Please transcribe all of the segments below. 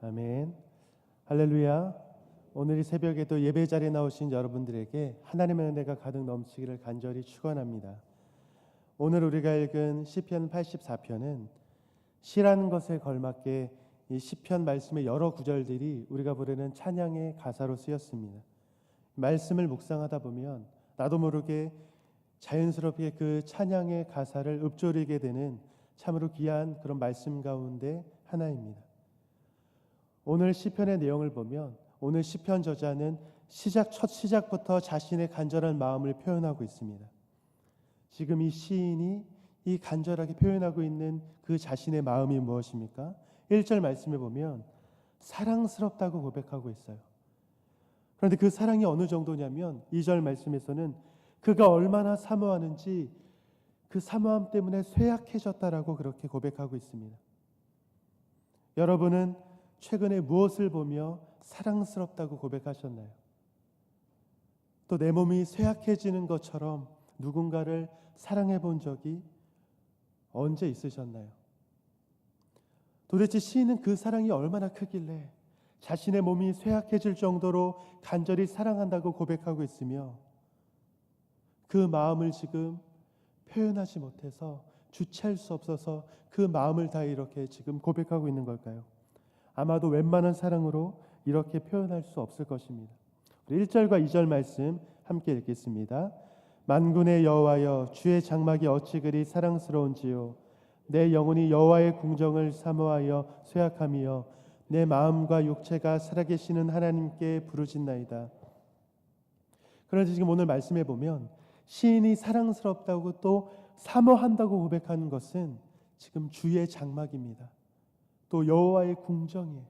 아멘. 할렐루야. 오늘 이 새벽에도 예배 자리에 나오신 여러분들에게 하나님의 은혜가 가득 넘치기를 간절히 축원합니다. 오늘 우리가 읽은 시편 84편은 시라는 것에 걸맞게 이 시편 말씀의 여러 구절들이 우리가 부르는 찬양의 가사로 쓰였습니다. 말씀을 묵상하다 보면 나도 모르게 자연스럽게 그 찬양의 가사를 읊조리게 되는 참으로 귀한 그런 말씀 가운데 하나입니다. 오늘 시편의 내용을 보면 오늘 시편 저자는 첫 시작부터 자신의 간절한 마음을 표현하고 있습니다. 지금 이 시인이 이 간절하게 표현하고 있는 그 자신의 마음이 무엇입니까? 1절 말씀에 보면 사랑스럽다고 고백하고 있어요. 그런데 그 사랑이 어느 정도냐면 2절 말씀에서는 그가 얼마나 사모하는지 그 사모함 때문에 쇠약해졌다라고 그렇게 고백하고 있습니다. 여러분은 최근에 무엇을 보며 사랑스럽다고 고백하셨나요? 또 내 몸이 쇠약해지는 것처럼 누군가를 사랑해 본 적이 언제 있으셨나요? 도대체 시인은 그 사랑이 얼마나 크길래 자신의 몸이 쇠약해질 정도로 간절히 사랑한다고 고백하고 있으며 그 마음을 지금 표현하지 못해서 주체할 수 없어서 그 마음을 다 이렇게 지금 고백하고 있는 걸까요? 아마도 웬만한 사랑으로 이렇게 표현할 수 없을 것입니다. 1절과 2절 말씀 함께 읽겠습니다. 만군의 여호와여, 주의 장막이 어찌 그리 사랑스러운지요. 내 영혼이 여호와의 궁정을 사모하여 쇠약함이여, 내 마음과 육체가 살아계시는 하나님께 부르짖나이다. 그런데 지금 오늘 말씀해 보면 시인이 사랑스럽다고 또 사모한다고 고백하는 것은 지금 주의 장막입니다. 또 여호와의 궁정이에요.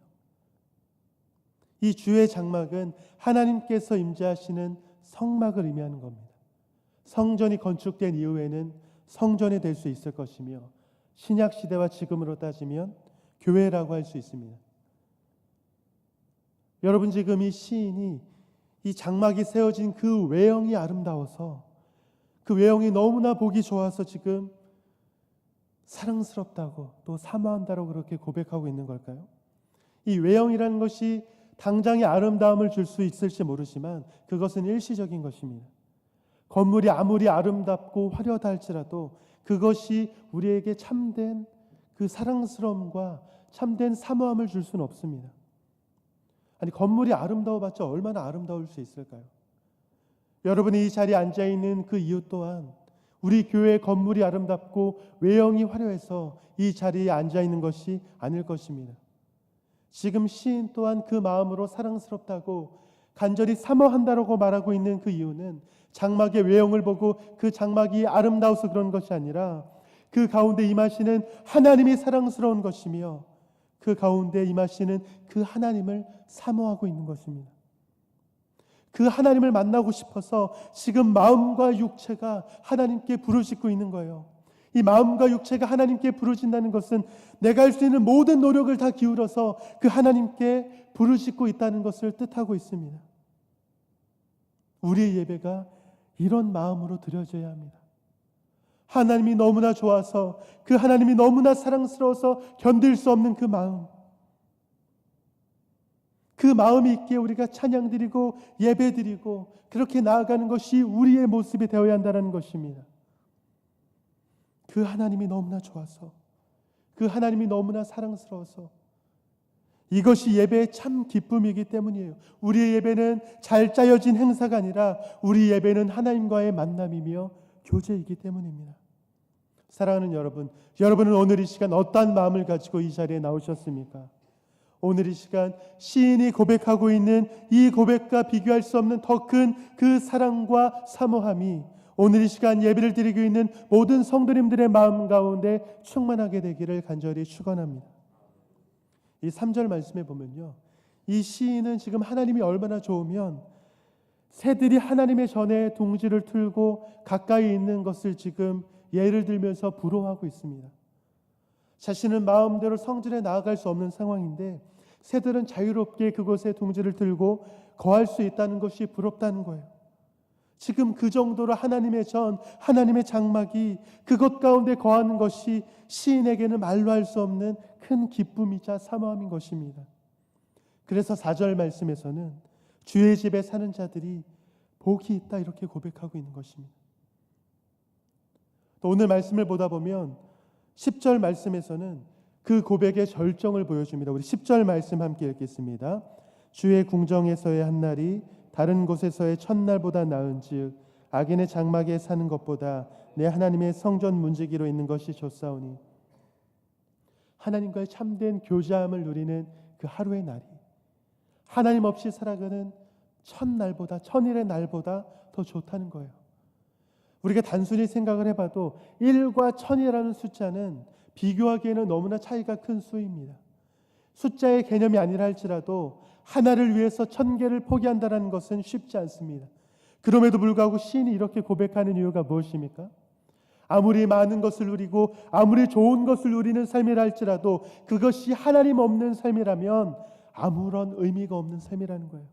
이 주의 장막은 하나님께서 임재하시는 성막을 의미하는 겁니다. 성전이 건축된 이후에는 성전이 될 수 있을 것이며 신약 시대와 지금으로 따지면 교회라고 할 수 있습니다. 여러분, 지금 이 시인이 이 장막이 세워진 그 외형이 아름다워서 그 외형이 너무나 보기 좋아서 지금 사랑스럽다고 또 사모한다고 그렇게 고백하고 있는 걸까요? 이 외형이라는 것이 당장의 아름다움을 줄 수 있을지 모르지만 그것은 일시적인 것입니다. 건물이 아무리 아름답고 화려하다 할지라도 그것이 우리에게 참된 그 사랑스러움과 참된 사모함을 줄 수는 없습니다. 아니, 건물이 아름다워봤자 얼마나 아름다울 수 있을까요? 여러분이 이 자리에 앉아있는 그 이유 또한 우리 교회의 건물이 아름답고 외형이 화려해서 이 자리에 앉아있는 것이 아닐 것입니다. 지금 시인 또한 그 마음으로 사랑스럽다고 간절히 사모한다라고 말하고 있는 그 이유는 장막의 외형을 보고 그 장막이 아름다워서 그런 것이 아니라 그 가운데 임하시는 하나님이 사랑스러운 것이며 그 가운데 임하시는 그 하나님을 사모하고 있는 것입니다. 그 하나님을 만나고 싶어서 지금 마음과 육체가 하나님께 부르짖고 있는 거예요. 이 마음과 육체가 하나님께 부르짖는다는 것은 내가 할 수 있는 모든 노력을 다 기울여서 그 하나님께 부르짖고 있다는 것을 뜻하고 있습니다. 우리의 예배가 이런 마음으로 드려져야 합니다. 하나님이 너무나 좋아서 그 하나님이 너무나 사랑스러워서 견딜 수 없는 그 마음, 그 마음이 있기에 우리가 찬양드리고 예배드리고 그렇게 나아가는 것이 우리의 모습이 되어야 한다는 것입니다. 그 하나님이 너무나 좋아서 그 하나님이 너무나 사랑스러워서 이것이 예배의 참 기쁨이기 때문이에요. 우리의 예배는 잘 짜여진 행사가 아니라 우리 예배는 하나님과의 만남이며 교제이기 때문입니다. 사랑하는 여러분, 여러분은 오늘 이 시간 어떠한 마음을 가지고 이 자리에 나오셨습니까? 오늘 이 시간 시인이 고백하고 있는 이 고백과 비교할 수 없는 더 큰 그 사랑과 사모함이 오늘 이 시간 예배를 드리고 있는 모든 성도님들의 마음 가운데 충만하게 되기를 간절히 축원합니다. 이 3절 말씀에 보면요, 이 시인은 지금 하나님이 얼마나 좋으면 새들이 하나님의 전에 둥지를 틀고 가까이 있는 것을 지금 예를 들면서 부러워하고 있습니다. 자신은 마음대로 성전에 나아갈 수 없는 상황인데 새들은 자유롭게 그곳에 둥지를 틀고 거할 수 있다는 것이 부럽다는 거예요. 지금 그 정도로 하나님의 전, 하나님의 장막이 그것 가운데 거하는 것이 시인에게는 말로 할 수 없는 큰 기쁨이자 사모함인 것입니다. 그래서 4절 말씀에서는 주의 집에 사는 자들이 복이 있다 이렇게 고백하고 있는 것입니다. 또 오늘 말씀을 보다 보면 10절 말씀에서는 그 고백의 절정을 보여줍니다. 우리 10절 말씀 함께 읽겠습니다. 주의 궁정에서의 한 날이 다른 곳에서의 첫날보다 나은즉 악인의 장막에 사는 것보다 내 하나님의 성전 문지기로 있는 것이 좋사오니, 하나님과의 참된 교제함을 누리는 그 하루의 날이 하나님 없이 살아가는 첫날보다, 천일의 날보다 더 좋다는 거예요. 우리가 단순히 생각을 해봐도 1과 1000이라는 숫자는 비교하기에는 너무나 차이가 큰 수입니다. 숫자의 개념이 아니라 할지라도 하나를 위해서 1000개를 포기한다는 것은 쉽지 않습니다. 그럼에도 불구하고 시인이 이렇게 고백하는 이유가 무엇입니까? 아무리 많은 것을 누리고 아무리 좋은 것을 누리는 삶이라 할지라도 그것이 하나님 없는 삶이라면 아무런 의미가 없는 삶이라는 거예요.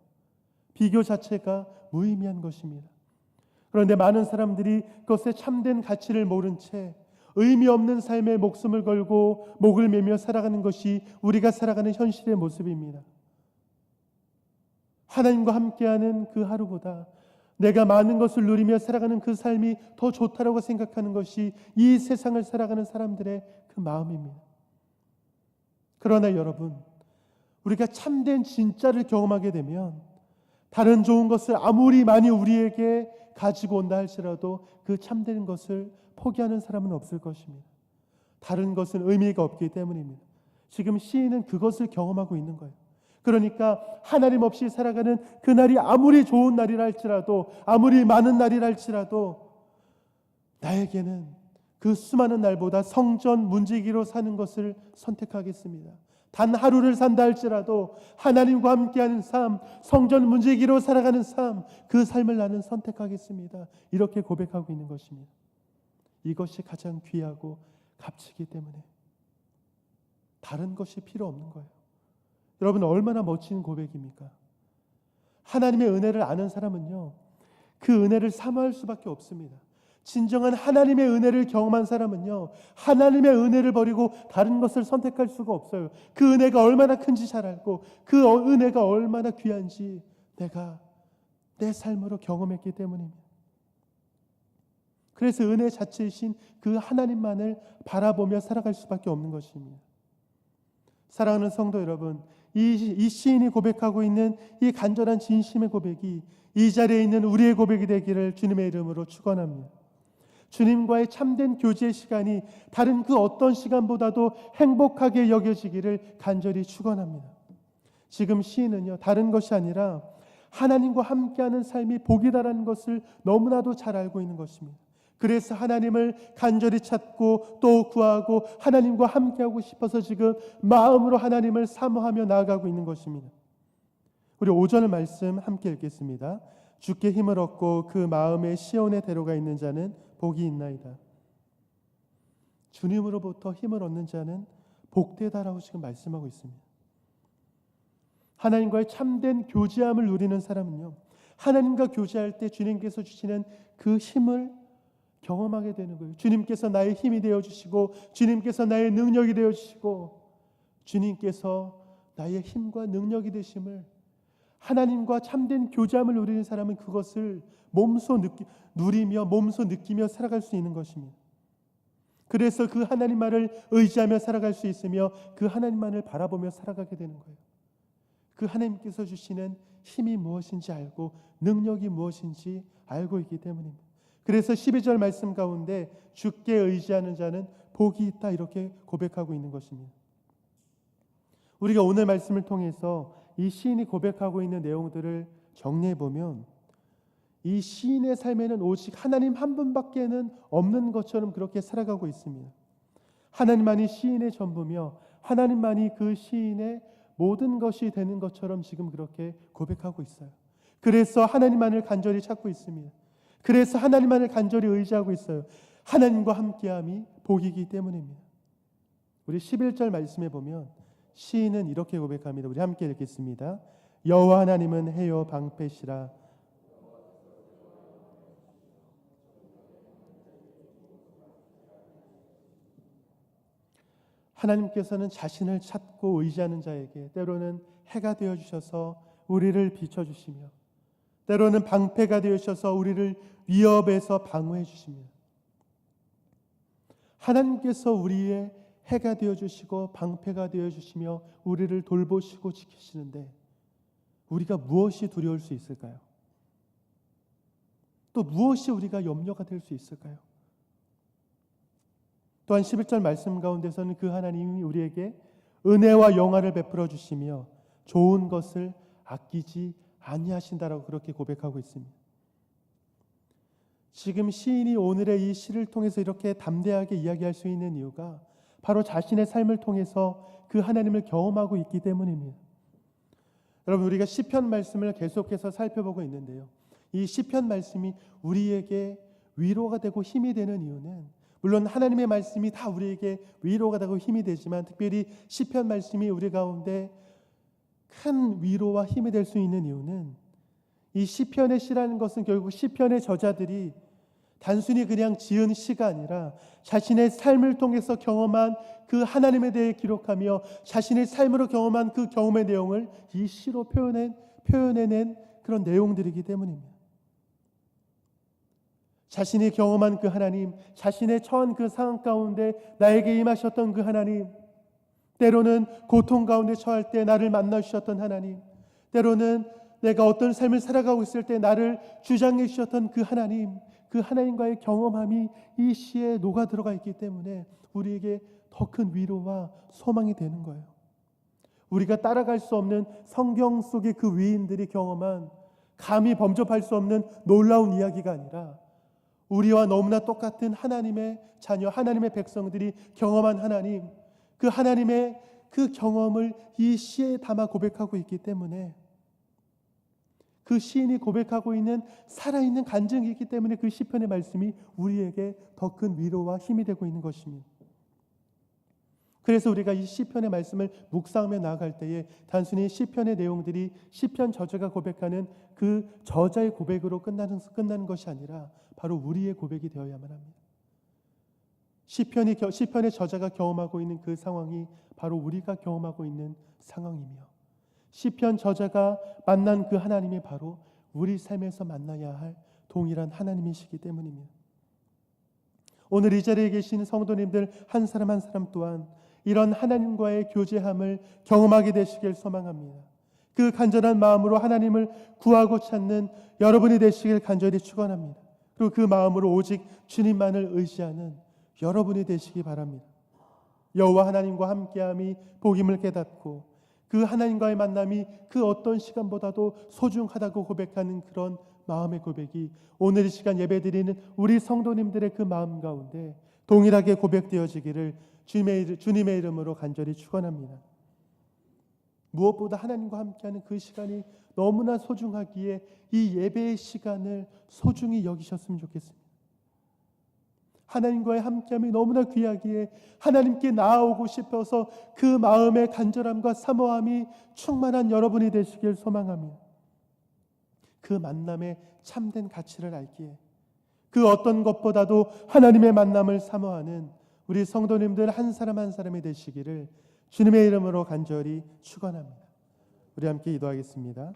비교 자체가 무의미한 것입니다. 그런데 많은 사람들이 그것의 참된 가치를 모른 채 의미 없는 삶에 목숨을 걸고 목을 매며 살아가는 것이 우리가 살아가는 현실의 모습입니다. 하나님과 함께하는 그 하루보다 내가 많은 것을 누리며 살아가는 그 삶이 더 좋다라고 생각하는 것이 이 세상을 살아가는 사람들의 그 마음입니다. 그러나 여러분, 우리가 참된 진짜를 경험하게 되면 다른 좋은 것을 아무리 많이 우리에게 가지고 온다 할지라도 그 참된 것을 포기하는 사람은 없을 것입니다. 다른 것은 의미가 없기 때문입니다. 지금 시인은 그것을 경험하고 있는 거예요. 그러니까 하나님 없이 살아가는 그날이 아무리 좋은 날이라 할지라도, 아무리 많은 날이라 할지라도 나에게는 그 수많은 날보다 성전 문지기로 사는 것을 선택하겠습니다. 단 하루를 산다 할지라도 하나님과 함께하는 삶, 성전 문지기로 살아가는 삶, 그 삶을 나는 선택하겠습니다. 이렇게 고백하고 있는 것입니다. 이것이 가장 귀하고 값지기 때문에 다른 것이 필요 없는 거예요. 여러분, 얼마나 멋진 고백입니까? 하나님의 은혜를 아는 사람은요, 그 은혜를 사모할 수밖에 없습니다. 진정한 하나님의 은혜를 경험한 사람은요, 하나님의 은혜를 버리고 다른 것을 선택할 수가 없어요. 그 은혜가 얼마나 큰지 잘 알고 그 은혜가 얼마나 귀한지 내가 내 삶으로 경험했기 때문입니다. 그래서 은혜 자체이신 그 하나님만을 바라보며 살아갈 수밖에 없는 것입니다. 사랑하는 성도 여러분, 이 시인이 고백하고 있는 이 간절한 진심의 고백이 이 자리에 있는 우리의 고백이 되기를 주님의 이름으로 축원합니다. 주님과의 참된 교제의 시간이 다른 그 어떤 시간보다도 행복하게 여겨지기를 간절히 축원합니다. 지금 시인은요, 다른 것이 아니라 하나님과 함께하는 삶이 복이다라는 것을 너무나도 잘 알고 있는 것입니다. 그래서 하나님을 간절히 찾고 또 구하고 하나님과 함께하고 싶어서 지금 마음으로 하나님을 사모하며 나아가고 있는 것입니다. 우리 5절 말씀 함께 읽겠습니다. 주께 힘을 얻고 그 마음의 시온에 데려가 있는 자는 복이 있나이다. 주님으로부터 힘을 얻는 자는 복되다라고 지금 말씀하고 있습니다. 하나님과의 참된 교제함을 누리는 사람은요, 하나님과 교제할 때 주님께서 주시는 그 힘을 경험하게 되는 거예요. 주님께서 나의 힘이 되어주시고 주님께서 나의 능력이 되어주시고 주님께서 나의 힘과 능력이 되심을, 하나님과 참된 교제함을 누리는 사람은 그것을 몸소 누리며 몸소 느끼며 살아갈 수 있는 것입니다. 그래서 그 하나님만을 의지하며 살아갈 수 있으며 그 하나님만을 바라보며 살아가게 되는 거예요. 그 하나님께서 주시는 힘이 무엇인지 알고 능력이 무엇인지 알고 있기 때문입니다. 그래서 12절 말씀 가운데 주께 의지하는 자는 복이 있다 이렇게 고백하고 있는 것입니다. 우리가 오늘 말씀을 통해서 이 시인이 고백하고 있는 내용들을 정리해 보면 이 시인의 삶에는 오직 하나님 한 분밖에는 없는 것처럼 그렇게 살아가고 있습니다. 하나님만이 시인의 전부며 하나님만이 그 시인의 모든 것이 되는 것처럼 지금 그렇게 고백하고 있어요. 그래서 하나님만을 간절히 찾고 있습니다. 그래서 하나님만을 간절히 의지하고 있어요. 하나님과 함께함이 복이기 때문입니다. 우리 11절 말씀에 보면 시인은 이렇게 고백합니다. 우리 함께 읽겠습니다. 여호와 하나님은 해요 방패시라. 하나님께서는 자신을 찾고 의지하는 자에게 때로는 해가 되어주셔서 우리를 비춰주시며 때로는 방패가 되어주셔서 우리를 위협에서 방어해 주십니다. 하나님께서 우리의 해가 되어주시고 방패가 되어주시며 우리를 돌보시고 지키시는데 우리가 무엇이 두려울 수 있을까요? 또 무엇이 우리가 염려가 될 수 있을까요? 또한 11절 말씀 가운데서는 그 하나님이 우리에게 은혜와 영화를 베풀어 주시며 좋은 것을 아끼지 아니하신다라고 그렇게 고백하고 있습니다. 지금 시인이 오늘의 이 시를 통해서 이렇게 담대하게 이야기할 수 있는 이유가 바로 자신의 삶을 통해서 그 하나님을 경험하고 있기 때문입니다. 여러분, 우리가 시편 말씀을 계속해서 살펴보고 있는데요, 이 시편 말씀이 우리에게 위로가 되고 힘이 되는 이유는 물론 하나님의 말씀이 다 우리에게 위로가 되고 힘이 되지만 특별히 시편 말씀이 우리 가운데 큰 위로와 힘이 될 수 있는 이유는 이 시편의 시라는 것은 결국 시편의 저자들이 단순히 그냥 지은 시가 아니라 자신의 삶을 통해서 경험한 그 하나님에 대해 기록하며 자신의 삶으로 경험한 그 경험의 내용을 이 시로 표현해낸 그런 내용들이기 때문입니다. 자신이 경험한 그 하나님, 자신의 처한 그 상황 가운데 나에게 임하셨던 그 하나님, 때로는 고통 가운데 처할 때 나를 만나 주셨던 하나님, 때로는 내가 어떤 삶을 살아가고 있을 때 나를 주장해 주셨던 그 하나님, 그 하나님과의 경험함이 이 시에 녹아 들어가 있기 때문에 우리에게 더 큰 위로와 소망이 되는 거예요. 우리가 따라갈 수 없는 성경 속의 그 위인들이 경험한 감히 범접할 수 없는 놀라운 이야기가 아니라 우리와 너무나 똑같은 하나님의 자녀, 하나님의 백성들이 경험한 하나님, 그 하나님의 그 경험을 이 시에 담아 고백하고 있기 때문에 그 시인이 고백하고 있는 살아있는 간증이 있기 때문에 그 시편의 말씀이 우리에게 더 큰 위로와 힘이 되고 있는 것입니다. 그래서 우리가 이 시편의 말씀을 묵상하며 나아갈 때에 단순히 시편의 내용들이 시편 저자가 고백하는 그 저자의 고백으로 끝나는 것이 아니라 바로 우리의 고백이 되어야만 합니다. 시편의 저자가 경험하고 있는 그 상황이 바로 우리가 경험하고 있는 상황이며 시편 저자가 만난 그 하나님이 바로 우리 삶에서 만나야 할 동일한 하나님이시기 때문입니다. 오늘 이 자리에 계신 성도님들 한 사람 한 사람 또한 이런 하나님과의 교제함을 경험하게 되시길 소망합니다. 그 간절한 마음으로 하나님을 구하고 찾는 여러분이 되시길 간절히 축원합니다. 그리고 그 마음으로 오직 주님만을 의지하는 여러분이 되시기 바랍니다. 여호와 하나님과 함께함이 복임을 깨닫고 그 하나님과의 만남이 그 어떤 시간보다도 소중하다고 고백하는 그런 마음의 고백이 오늘 이 시간 예배드리는 우리 성도님들의 그 마음 가운데 동일하게 고백되어지기를 주님의 이름으로 간절히 축원합니다. 무엇보다 하나님과 함께하는 그 시간이 너무나 소중하기에 이 예배의 시간을 소중히 여기셨으면 좋겠습니다. 하나님과의 함께함이 너무나 귀하기에 하나님께 나아오고 싶어서 그 마음의 간절함과 사모함이 충만한 여러분이 되시길 소망합니다. 그 만남의 참된 가치를 알기에 그 어떤 것보다도 하나님의 만남을 사모하는 우리 성도님들 한 사람 한 사람이 되시기를 주님의 이름으로 간절히 축원합니다. 우리 함께 기도하겠습니다.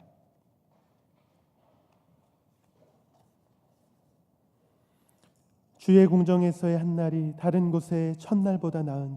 주의 궁정에서의 한 날이 다른 곳의 첫날보다 나은